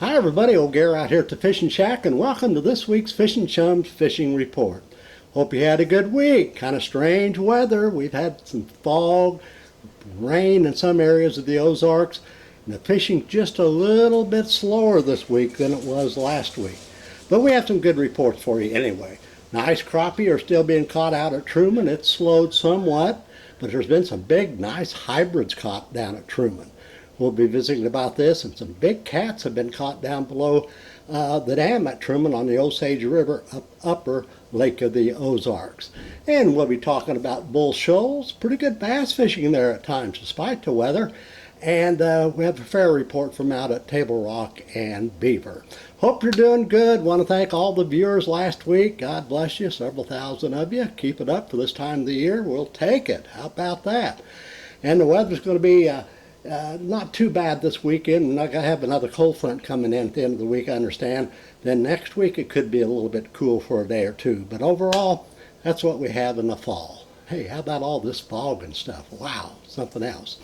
Hi everybody, old Gare out here at the Fishing Shack, and welcome to this week's Fishing Chums Fishing Report. Hope you had a good week. Kind of strange weather. We've had some fog, rain in some areas of the Ozarks, and the fishing just a little bit slower this week than it was last week. But we have some good reports for you anyway. Nice crappie are still being caught out at Truman. It's slowed somewhat, but there's been some big, nice hybrids caught down at Truman. We'll be visiting about this, and some big cats have been caught down below the dam at Truman on the Osage River, upper lake of the Ozarks. And we'll be talking about Bull Shoals. Pretty good bass fishing there at times, despite the weather. And we have a fair report from out at Table Rock and Beaver. Hope you're doing good. Want to thank all the viewers last week. God bless you, several thousand of you. Keep it up for this time of the year. We'll take it. How about that? And the weather's going to be not too bad this weekend. We're not going to have another cold front coming in at the end of the week, I understand. Then next week it could be a little bit cool for a day or two. But overall, that's what we have in the fall. Hey, how about all this fog and stuff? Wow, something else.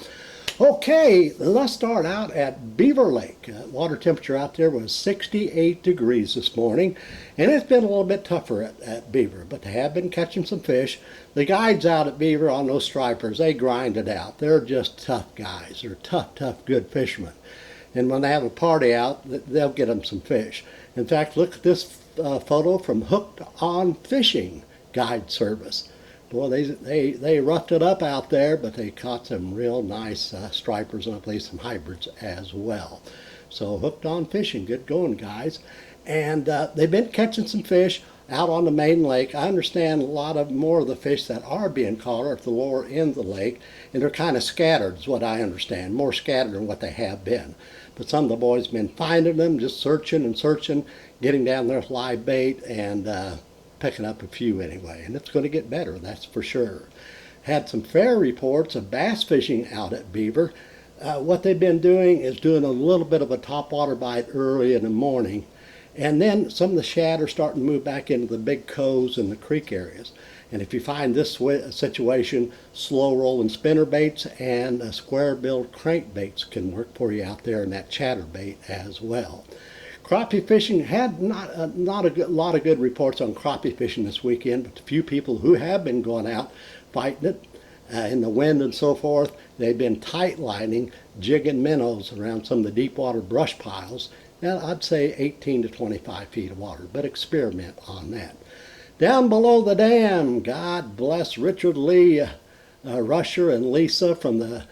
Okay, let's start out at Beaver Lake. Water temperature out there was 68 degrees this morning, and it's been a little bit tougher at Beaver, but they have been catching some fish. The guides out at Beaver on those stripers, they grind it out. They're just tough guys. They're tough, good fishermen. And when they have a party out, they'll get them some fish. In fact, look at this photo from Hooked on Fishing Guide Service. Boy, they roughed it up out there, but they caught some real nice stripers and I believe some hybrids as well. So Hooked on Fishing, good going, guys. And they've been catching some fish out on the main lake. I understand a lot of more of the fish that are being caught are at the lower end of the lake, and they're kind of scattered is what I understand, more scattered than what they have been. But some of the boys have been finding them, just searching and searching, getting down there with live bait, and picking up a few anyway, and it's going to get better, that's for sure. Had some fair reports of bass fishing out at Beaver. What they've been doing is doing a little bit of a topwater bite early in the morning, and then some of the shad are starting to move back into the big coves and the creek areas. And if you find this situation, slow rolling spinner baits and square billed crankbaits can work for you out there in that chatterbait as well. Crappie fishing had not a lot of good reports on crappie fishing this weekend, but the few people who have been going out fighting it in the wind and so forth, they've been tight lining, jigging minnows around some of the deep water brush piles. Now I'd say 18 to 25 feet of water, but experiment on that. Down below the dam, God bless Richard Lee, Rusher and Lisa from the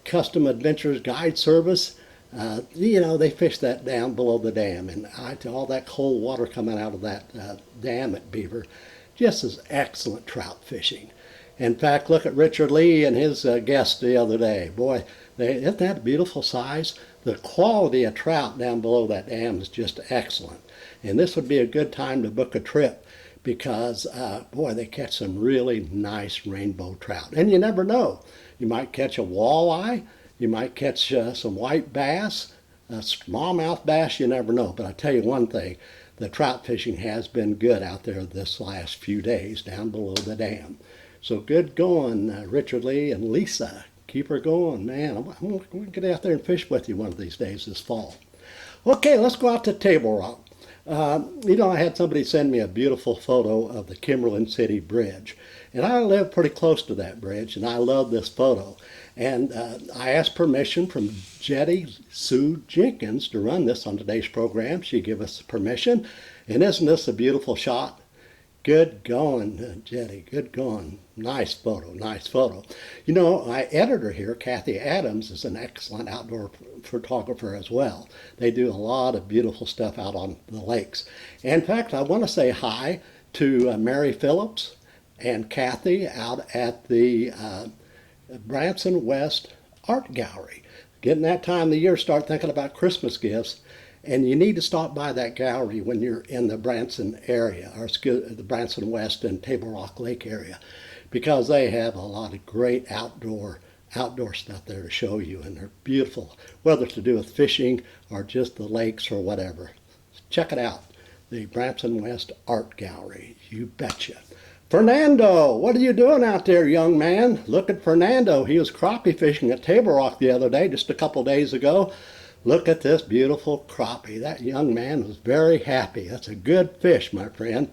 Custom Adventures Guide Service. They fish that down below the dam, and all that cold water coming out of that dam at Beaver just is excellent trout fishing. In fact, look at Richard Lee and his guest the other day. Boy, isn't that a beautiful size? The quality of trout down below that dam is just excellent. And this would be a good time to book a trip because, boy, they catch some really nice rainbow trout. And you never know. You might catch a walleye. You might catch some white bass, smallmouth bass, you never know. But I tell you one thing, the trout fishing has been good out there this last few days down below the dam. So good going, Richard Lee and Lisa. Keep her going, man. I'm going to get out there and fish with you one of these days this fall. Okay, let's go out to Table Rock. I had somebody send me a beautiful photo of the Kimberlin City Bridge. And I live pretty close to that bridge, and I love this photo. And I asked permission from Jetty Sue Jenkins to run this on today's program. She gave us permission. And isn't this a beautiful shot? Good going, Jetty. Good going. Nice photo, nice photo. My editor here, Kathy Adams, is an excellent outdoor photographer as well. They do a lot of beautiful stuff out on the lakes. In fact, I want to say hi to Mary Phillips and Kathy out at the Branson West Art Gallery. Getting that time of the year, start thinking about Christmas gifts, and you need to stop by that gallery when you're in the Branson area, or the Branson West and Table Rock Lake area, because they have a lot of great outdoor stuff there to show you, and they're beautiful, whether it's to do with fishing or just the lakes or whatever. Check it out, the Branson West Art Gallery, you betcha. Fernando, what are you doing out there, young man? Look at Fernando. He was crappie fishing at Table Rock the other day, just a couple days ago. Look at this beautiful crappie. That young man was very happy. That's a good fish, my friend.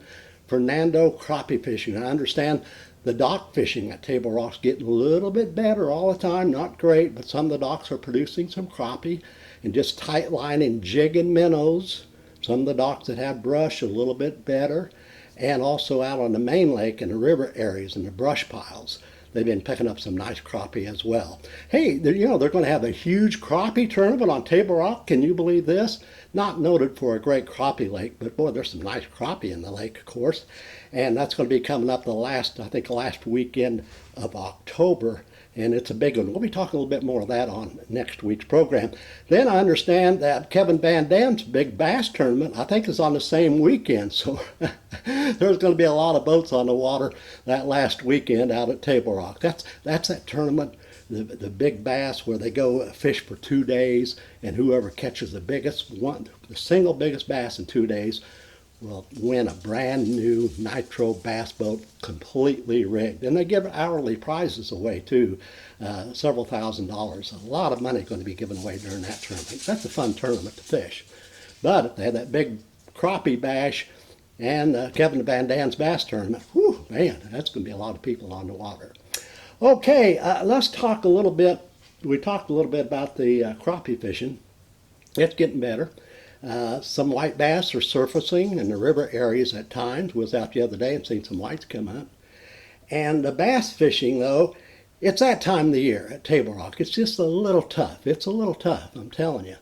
Fernando crappie fishing. I understand the dock fishing at Table Rock's getting a little bit better all the time. Not great, but some of the docks are producing some crappie and just tight lining jig and minnows. Some of the docks that have brush a little bit better. And also out on the main lake and the river areas and the brush piles. They've been picking up some nice crappie as well. Hey, they're going to have a huge crappie tournament on Table Rock. Can you believe this? Not noted for a great crappie lake, but boy, there's some nice crappie in the lake, of course. And that's going to be coming up last weekend of October. And it's a big one. We'll be talking a little bit more of that on next week's program. Then I understand that Kevin Van Dam's big bass tournament, I think, is on the same weekend. So there's going to be a lot of boats on the water that last weekend out at Table Rock. That's that tournament, the big bass, where they go fish for 2 days, and whoever catches the single biggest bass in 2 days will win a brand new nitro bass boat, completely rigged. And they give hourly prizes away too, several $1,000s. A lot of money going to be given away during that tournament. That's a fun tournament to fish. But they had that big crappie bash and Kevin Van Dam's bass tournament. Whew, man, that's going to be a lot of people on the water. Okay, let's talk a little bit. We talked a little bit about the crappie fishing. It's getting better. Some white bass are surfacing in the river areas at times. Was out the other day and seen some whites come up. And the bass fishing, though, it's that time of the year at Table Rock. It's just a little tough. It's a little tough, I'm telling you.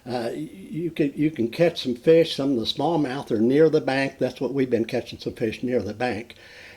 You can catch some fish. Some of the smallmouth are near the bank. That's what we've been catching, some fish near the bank.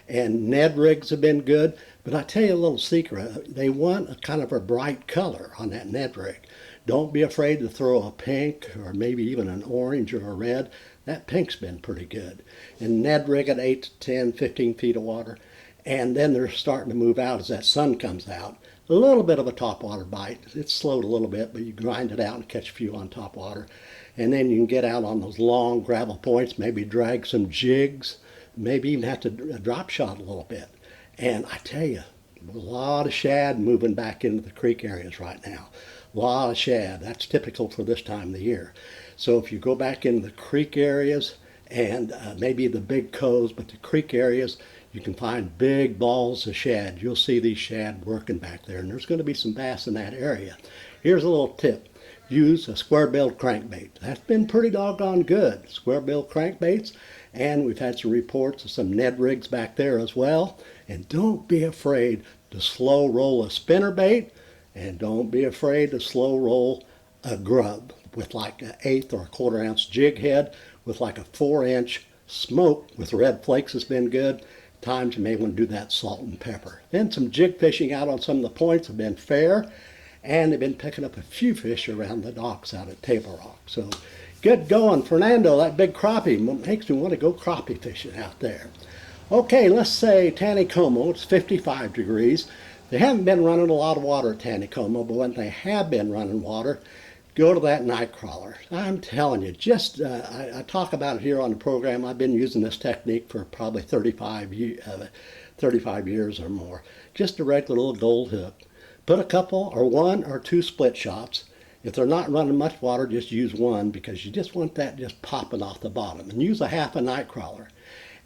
And Ned rigs have been good. But I tell you a little secret. They want a kind of a bright color on that Ned rig. Don't be afraid to throw a pink or maybe even an orange or a red. That pink's been pretty good. And Ned rig at 8 to 10, 15 feet of water. And then they're starting to move out as that sun comes out. A little bit of a topwater bite. It's slowed a little bit, but you grind it out and catch a few on topwater. And then you can get out on those long gravel points, maybe drag some jigs, maybe even have to drop shot a little bit. And I tell you, a lot of shad moving back into the creek areas right now. A lot of shad. That's typical for this time of the year. So if you go back into the creek areas and maybe the big coves, but the creek areas, you can find big balls of shad. You'll see these shad working back there, and there's going to be some bass in that area. Here's a little tip. Use a square-billed crankbait. That's been pretty doggone good, square-billed crankbaits, and we've had some reports of some Ned rigs back there as well. And don't be afraid to slow roll a spinnerbait, and don't be afraid to slow roll a grub with like an 1/8 or a 1/4 ounce jig head with like a 4-inch smoke with red flakes has been good. Times you may want to do that salt and pepper. Then some jig fishing out on some of the points have been fair, and they've been picking up a few fish around the docks out at Table Rock. So good going, Fernando. That big crappie makes me want to go crappie fishing out there. Okay, let's say Taneycomo. It's 55 degrees. They haven't been running a lot of water at Taneycomo, but when they have been running water, go to that night crawler. I'm telling you, I talk about it here on the program. I've been using this technique for probably 35 years or more. Just a regular little gold hook. Put a couple or 1 or 2 split shots. If they're not running much water, just use one because you just want that just popping off the bottom. And use a half a night crawler.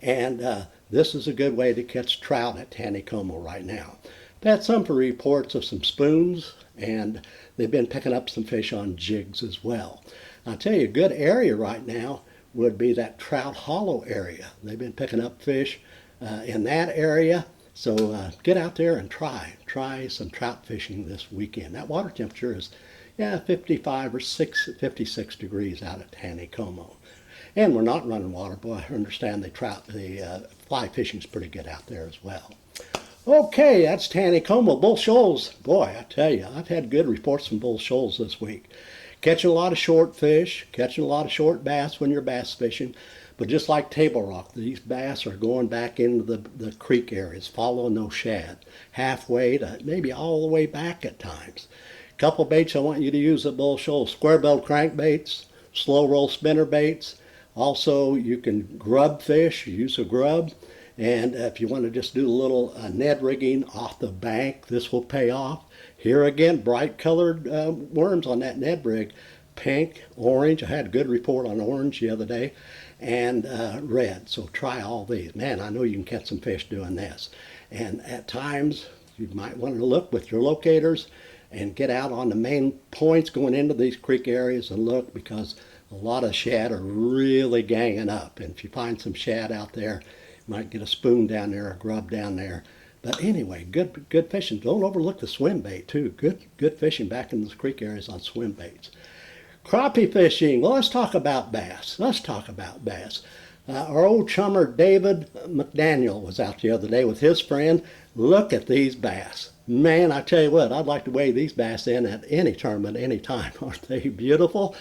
And this is a good way to catch trout at Taneycomo right now. I've had some reports of some spoons, and they've been picking up some fish on jigs as well. I'll tell you, a good area right now would be that Trout Hollow area. They've been picking up fish in that area. So get out there and try some trout fishing this weekend. That water temperature is 55 or 56 degrees out at Taneycomo. And we're not running water. Boy, I understand the fly fishing is pretty good out there as well. Okay, that's Taneycomo. Bull Shoals, boy, I tell you, I've had good reports from Bull Shoals this week. Catching a lot of short fish, catching a lot of short bass when you're bass fishing. But just like Table Rock, these bass are going back into the creek areas, following those shad, halfway to maybe all the way back at times. Couple baits I want you to use at Bull Shoals: square-billed crankbaits, slow roll spinner baits. Also, you can grub fish, use a grub. And if you want to just do a little Ned rigging off the bank, this will pay off. Here again, bright colored worms on that Ned rig pink, orange. I had a good report on orange the other day, and red. So try all these. Man, I know you can catch some fish doing this. And at times, you might want to look with your locators and get out on the main points going into these creek areas and look, because a lot of shad are really ganging up. And if you find some shad out there, you might get a spoon down there, a grub down there. But anyway, good fishing. Don't overlook the swim bait too. Good fishing back in those creek areas on swim baits. Crappie fishing. Well, let's talk about bass. Our old chummer David McDaniel was out the other day with his friend. Look at these bass. Man, I tell you what, I'd like to weigh these bass in at any tournament, any time. Aren't they beautiful?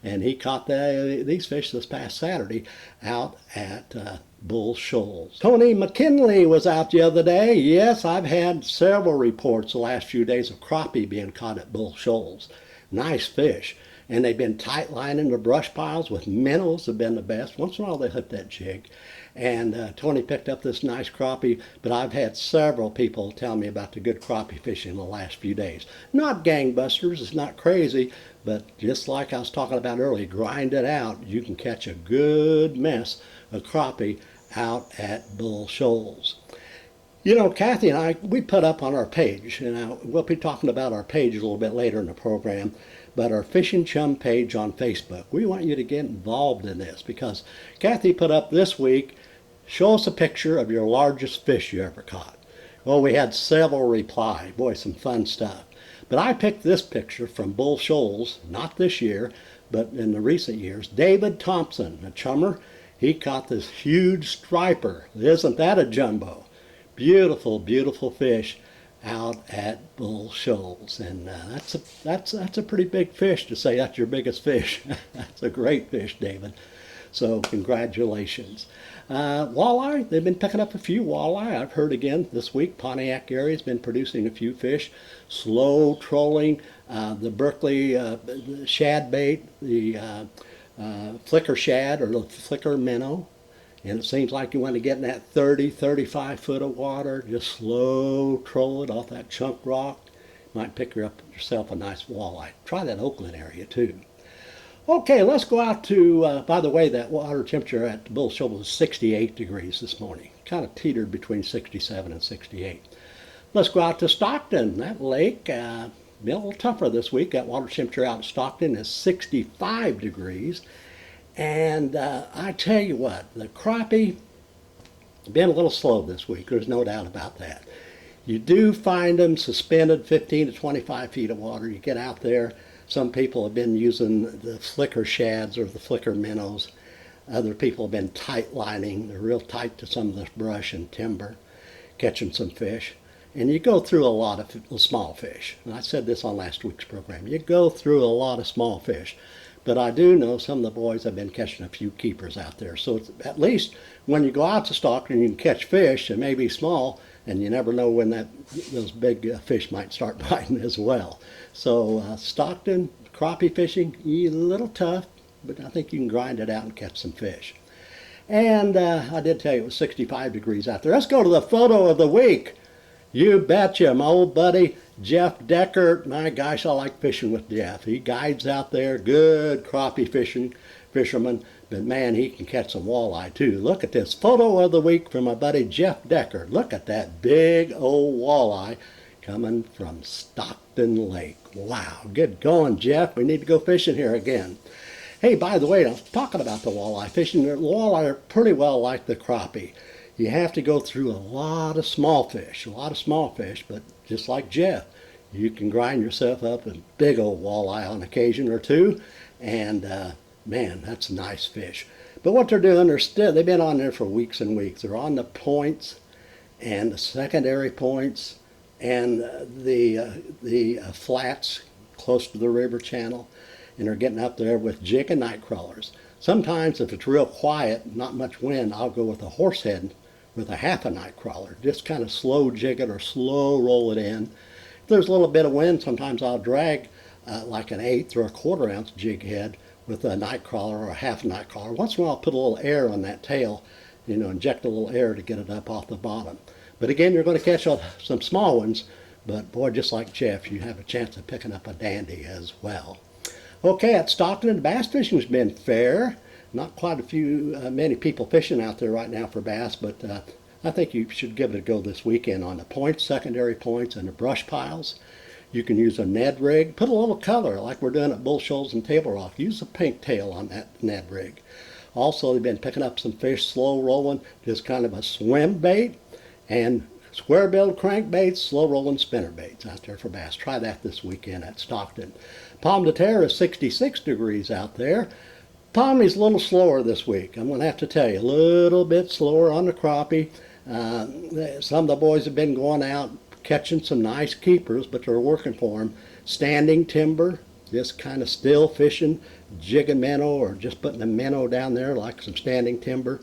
And he caught these fish this past Saturday out at Bull Shoals. Tony McKinley was out the other day. Yes, I've had several reports the last few days of crappie being caught at Bull Shoals. Nice fish. And they've been tight lining the brush piles with minnows have been the best. Once in a while they hook that jig. And Tony picked up this nice crappie, but I've had several people tell me about the good crappie fishing the last few days. Not gangbusters, it's not crazy, but just like I was talking about earlier, grind it out. You can catch a good mess of crappie out at Bull Shoals. You know, Kathy and I, we put up on our page, and we'll be talking about our page a little bit later in the program, but our Fishing Chum page on Facebook. We want you to get involved in this, because Kathy put up this week, show us a picture of your largest fish you ever caught. Well, we had several reply. Boy, some fun stuff. But I picked this picture from Bull Shoals, not this year, but in the recent years. David Thompson, a chummer, he caught this huge striper. Isn't that a jumbo? Beautiful, beautiful fish out at Bull Shoals. And that's a pretty big fish to say that's your biggest fish. That's a great fish, David. So congratulations. Walleye, they've been picking up a few walleye. I've heard again this week, Pontiac area has been producing a few fish. Slow trolling, the Berkeley shad bait, the flicker shad or the flicker minnow. And it seems like you want to get in that 30, 35 foot of water, just slow troll it off that chunk rock. Might pick yourself a nice walleye. Try that Oakland area too. Okay, let's go out to, by the way, that water temperature at Bull Shoals was 68 degrees this morning. Kind of teetered between 67 and 68. Let's go out to Stockton. That lake, been a little tougher this week. That water temperature out in Stockton is 65 degrees. And I tell you what, the crappie been a little slow this week. There's no doubt about that. You do find them suspended 15 to 25 feet of water. You get out there. Some people have been using the flicker shads or the flicker minnows. Other people have been tight lining. They're real tight to some of this brush and timber, catching some fish. And you go through a lot of small fish. And I said this on last week's program. You go through a lot of small fish. But I do know some of the boys have been catching a few keepers out there. So it's, at least when you go out to Stockton, you can catch fish. It may be small, and you never know when those big fish might start biting as well. So Stockton, crappie fishing, a little tough, but I think you can grind it out and catch some fish. And I did tell you it was 65 degrees out there. Let's go to the photo of the week. You betcha, my old buddy Jeff Decker. My gosh, I like fishing with Jeff. He guides out there, good crappie fisherman, but man, he can catch some walleye too. Look at this photo of the week from my buddy Jeff Decker. Look at that big old walleye coming from Stockton Lake. Wow, good going, Jeff. We need to go fishing here again. Hey, by the way, I was talking about the walleye fishing. The walleye are pretty well like the crappie. You have to go through a lot of small fish, but just like Jeff, you can grind yourself up a big old walleye on occasion or two, and man, that's a nice fish. But what they're doing, they've been on there for weeks and weeks. They're on the points and the secondary points and the flats close to the river channel, and they're getting up there with jig and night crawlers. Sometimes if it's real quiet, not much wind, I'll go with a horse head with a half a night crawler. Just kind of slow jig it or slow roll it in. If there's a little bit of wind, sometimes I'll drag like an 1/8 or a 1/4 ounce jig head with a night crawler or a half night crawler. Once in a while I'll put a little air on that tail, inject a little air to get it up off the bottom. But again, you're going to catch some small ones, but boy, just like Jeff, you have a chance of picking up a dandy as well. Okay, at Stockton, the bass fishing's been fair. Not quite many people fishing out there right now for bass, but I think you should give it a go this weekend on the points, secondary points, and the brush piles. You can use a Ned rig. Put a little color like we're doing at Bull Shoals and Table Rock. Use a pink tail on that Ned rig. Also, they've been picking up some fish slow rolling, just kind of a swim bait, and square billed crankbaits, slow rolling spinner baits out there for bass. Try that this weekend at Stockton. Pomme de terre is 66 degrees out there. Tommy's a little slower this week. I'm going to have to tell you, a little bit slower on the crappie. Some of the boys have been going out catching some nice keepers, but they're working for them. Standing timber, just kind of still fishing, jigging minnow or just putting a minnow down there like some standing timber.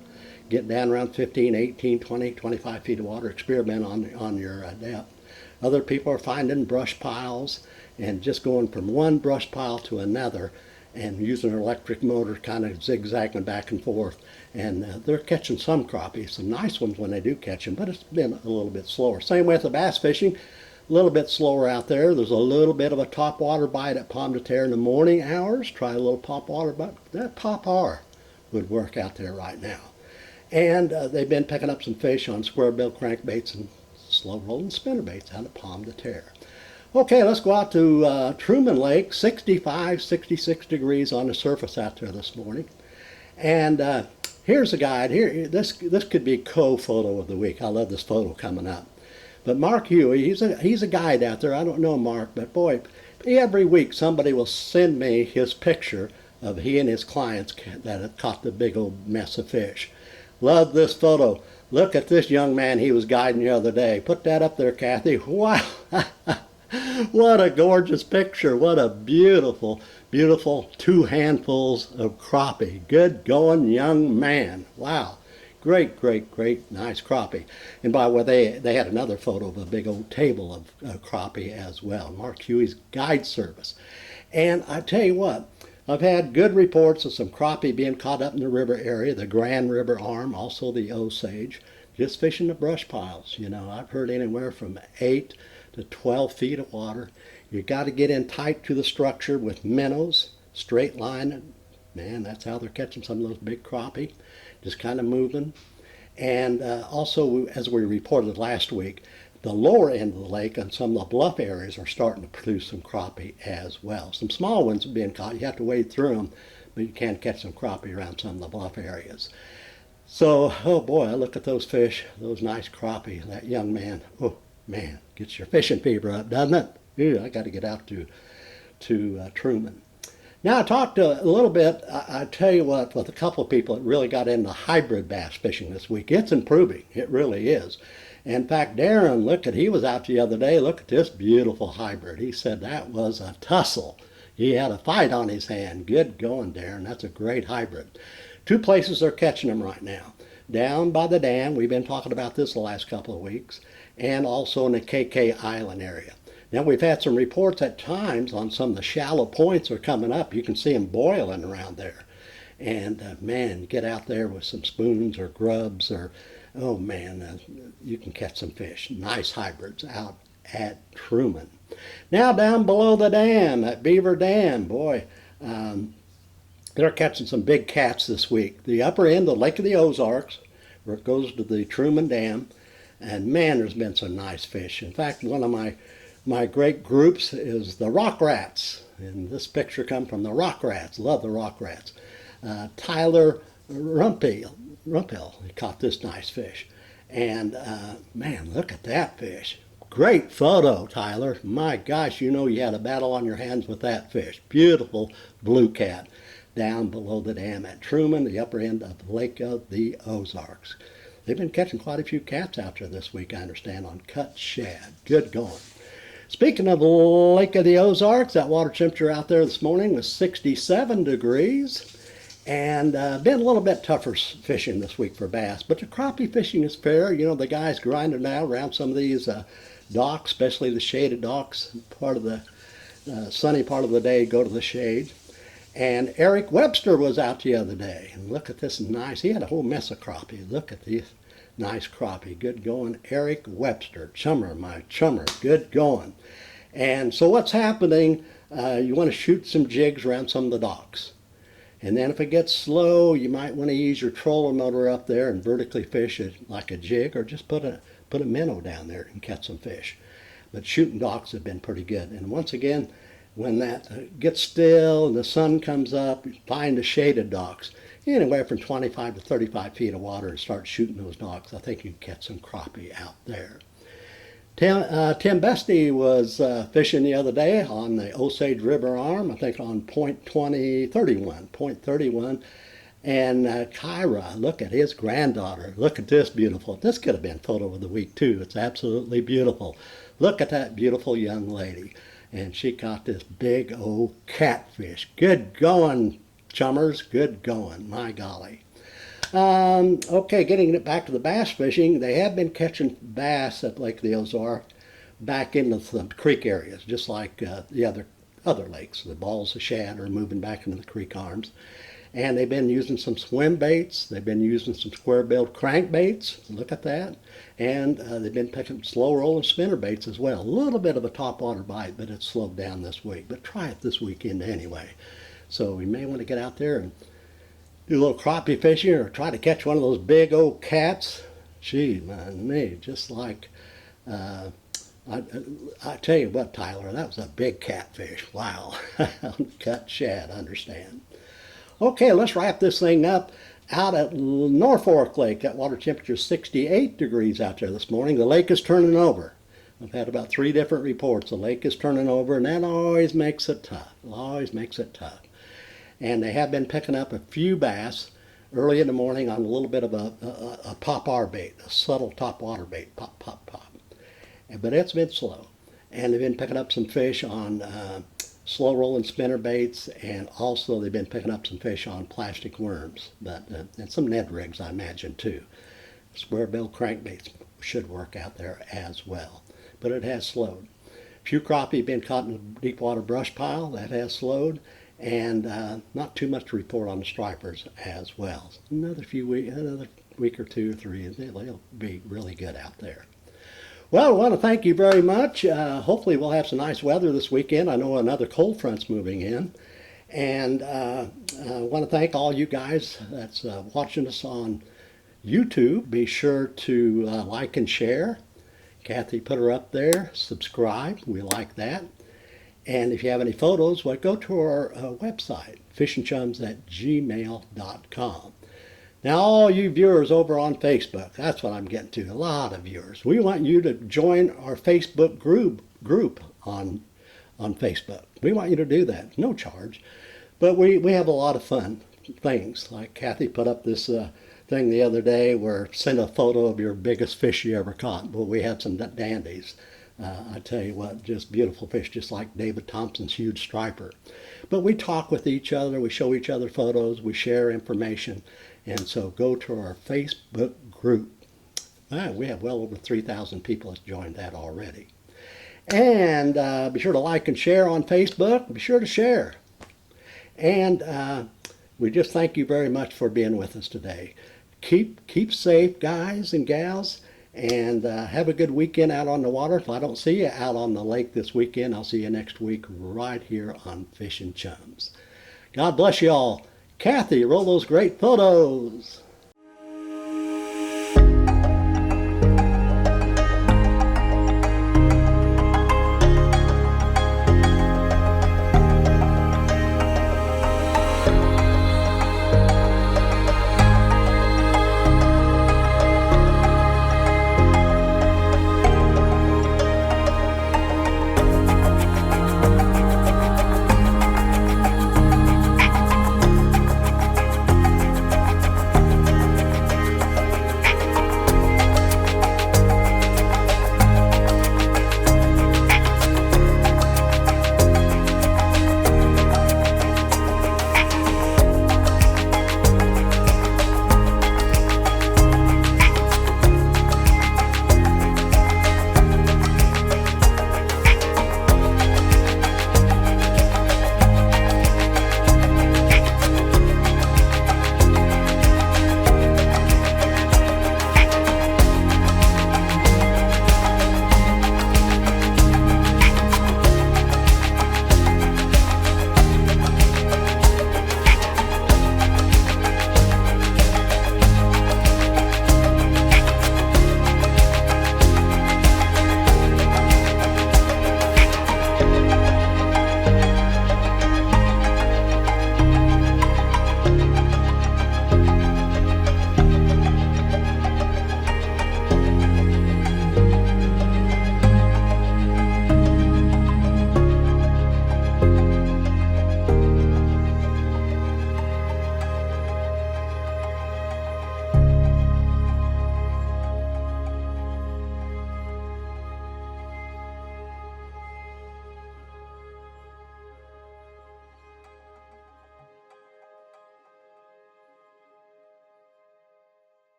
Get down around 15, 18, 20, 25 feet of water. Experiment on your depth. Other people are finding brush piles and just going from one brush pile to another and using an electric motor kind of zigzagging back and forth. And they're catching some crappie, some nice ones when they do catch them, but it's been a little bit slower. Same with the bass fishing, a little bit slower out there. There's a little bit of a topwater bite at Pomme de terre in the morning hours. Try a little topwater bite. That popar would work out there right now. And they've been picking up some fish on square bill crankbaits and slow rolling spinner baits out of Pomme de terre. Okay, let's go out to Truman Lake, 65, 66 degrees on the surface out there this morning. And here's a guide. Here, this could be co-photo of the week. I love this photo coming up. But Mark Huey, he's a guide out there. I don't know Mark, but boy, every week somebody will send me his picture of he and his clients that have caught the big old mess of fish. Love this photo. Look at this young man he was guiding the other day. Put that up there, Kathy. Wow. What a gorgeous picture. What a beautiful, beautiful 2 handfuls of crappie. Good going young man. Wow. Great, great, great, nice crappie. And by the way, they had another photo of a big old table of crappie as well. Mark Huey's guide service. And I tell you what, I've had good reports of some crappie being caught up in the river area, the Grand River Arm, also the Osage, just fishing the brush piles. You know, I've heard anywhere from 8 to 12 feet of water. You got to get in tight to the structure with minnows, straight line. Man, that's how they're catching some of those big crappie, just kind of moving. And also, as we reported last week, the lower end of the lake and some of the bluff areas are starting to produce some crappie as well. Some small ones are being caught. You have to wade through them, but you can catch some crappie around some of the bluff areas. So, oh boy, I look at those fish, those nice crappie. That young man, oh man, gets your fishing fever up, doesn't it? Ew, I got to get out to Truman. Now I talked a little bit, I tell you what, with a couple of people that really got into hybrid bass fishing this week. It's improving, it really is. In fact, Darren, he was out the other day, look at this beautiful hybrid. He said that was a tussle. He had a fight on his hand. Good going, Darren, that's a great hybrid. 2 places they're catching them right now. Down by the dam, we've been talking about this the last couple of weeks, and also in the KK Island area. Now we've had some reports at times on some of the shallow points are coming up. You can see them boiling around there. And man, get out there with some spoons or grubs or, oh man, you can catch some fish. Nice hybrids out at Truman. Now down below the dam at Beaver Dam, boy, they're catching some big cats this week. The upper end of the Lake of the Ozarks, where it goes to the Truman Dam, and man, there's been some nice fish. In fact, one of my great groups is the rock rats, and this picture comes from the rock rats. Love the rock rats. Tyler Rumpel, he caught this nice fish, and man, look at that fish. Great photo, Tyler. My gosh, you know you had a battle on your hands with that fish. Beautiful blue cat down below the dam at Truman, the upper end of the Lake of the Ozarks. They've been catching quite a few cats out there this week, I understand, on cut shad. Good going. Speaking of the Lake of the Ozarks, that water temperature out there this morning was 67 degrees. And been a little bit tougher fishing this week for bass. But the crappie fishing is fair. You know, the guys grinding out around some of these docks, especially the shaded docks. Part of the sunny part of the day, go to the shade. And Eric Webster was out the other day. And look at this nice, he had a whole mess of crappie. Look at these nice crappie. Good going. Eric Webster, chummer, my chummer. Good going. And so what's happening, you want to shoot some jigs around some of the docks. And then if it gets slow, you might want to use your trolling motor up there and vertically fish it like a jig, or just put a minnow down there and catch some fish. But shooting docks have been pretty good. And once again, when that gets still and the sun comes up, find the shaded docks, anywhere from 25 to 35 feet of water, and start shooting those docks. I think you can catch some crappie out there. Tim Bestie was fishing the other day on the Osage River arm, I think on point 31. And Kyra, look at his granddaughter. Look at this beautiful. This could have been photo of the week too. It's absolutely beautiful. Look at that beautiful young lady. And she caught this big old catfish. Good going, chummers. Good going. My golly. Okay, getting it back to the bass fishing. They have been catching bass at Lake of the Ozarks back into some creek areas, just like the other lakes. The balls of shad are moving back into the creek arms. And they've been using some swim baits. They've been using some square-billed crankbaits. Look at that. And they've been picking slow rolling spinner baits as well. A little bit of a topwater bite, but it's slowed down this week. But try it this weekend anyway. So we may want to get out there and do a little crappie fishing, or try to catch one of those big old cats. Gee, me, just like, I tell you what, Tyler, that was a big catfish. Wow. Cut shad, understand. Okay, let's wrap this thing up. Out at Norfolk Lake, that water temperature is 68 degrees out there this morning. The lake is turning over. I've had about 3 different reports. The lake is turning over, and that always makes it tough. It always makes it tough. And they have been picking up a few bass early in the morning on a little bit of a pop-R bait, a subtle topwater bait, pop, pop, pop. But it's been slow. And they've been picking up some fish on slow rolling spinner baits, and also they've been picking up some fish on plastic worms, but and some Ned rigs, I imagine, too. Square bill crankbaits should work out there as well, but it has slowed. A few crappie been caught in a deep water brush pile. That has slowed, and not too much to report on the stripers as well. Another week or 2 or 3, and they'll be really good out there. Well, I want to thank you very much. Hopefully we'll have some nice weather this weekend. I know another cold front's moving in. And I want to thank all you guys that's watching us on YouTube. Be sure to like and share. Kathy put her up there. Subscribe. We like that. And if you have any photos, well, go to our website, fishandchums@gmail.com. Now, all you viewers over on Facebook, that's what I'm getting to, a lot of viewers. We want you to join our Facebook group on Facebook. We want you to do that, no charge. But we have a lot of fun things. Like Kathy put up this thing the other day where send a photo of your biggest fish you ever caught. Well, we had some dandies. I tell you what, just beautiful fish, just like David Thompson's huge striper. But we talk with each other, we show each other photos, we share information. And so go to our Facebook group. We have well over 3,000 people that's joined that already. And be sure to like and share on Facebook. Be sure to share. And we just thank you very much for being with us today. Keep safe, guys and gals. And have a good weekend out on the water. If I don't see you out on the lake this weekend, I'll see you next week right here on Fishin' Chums. God bless you all. Kathy, roll those great photos.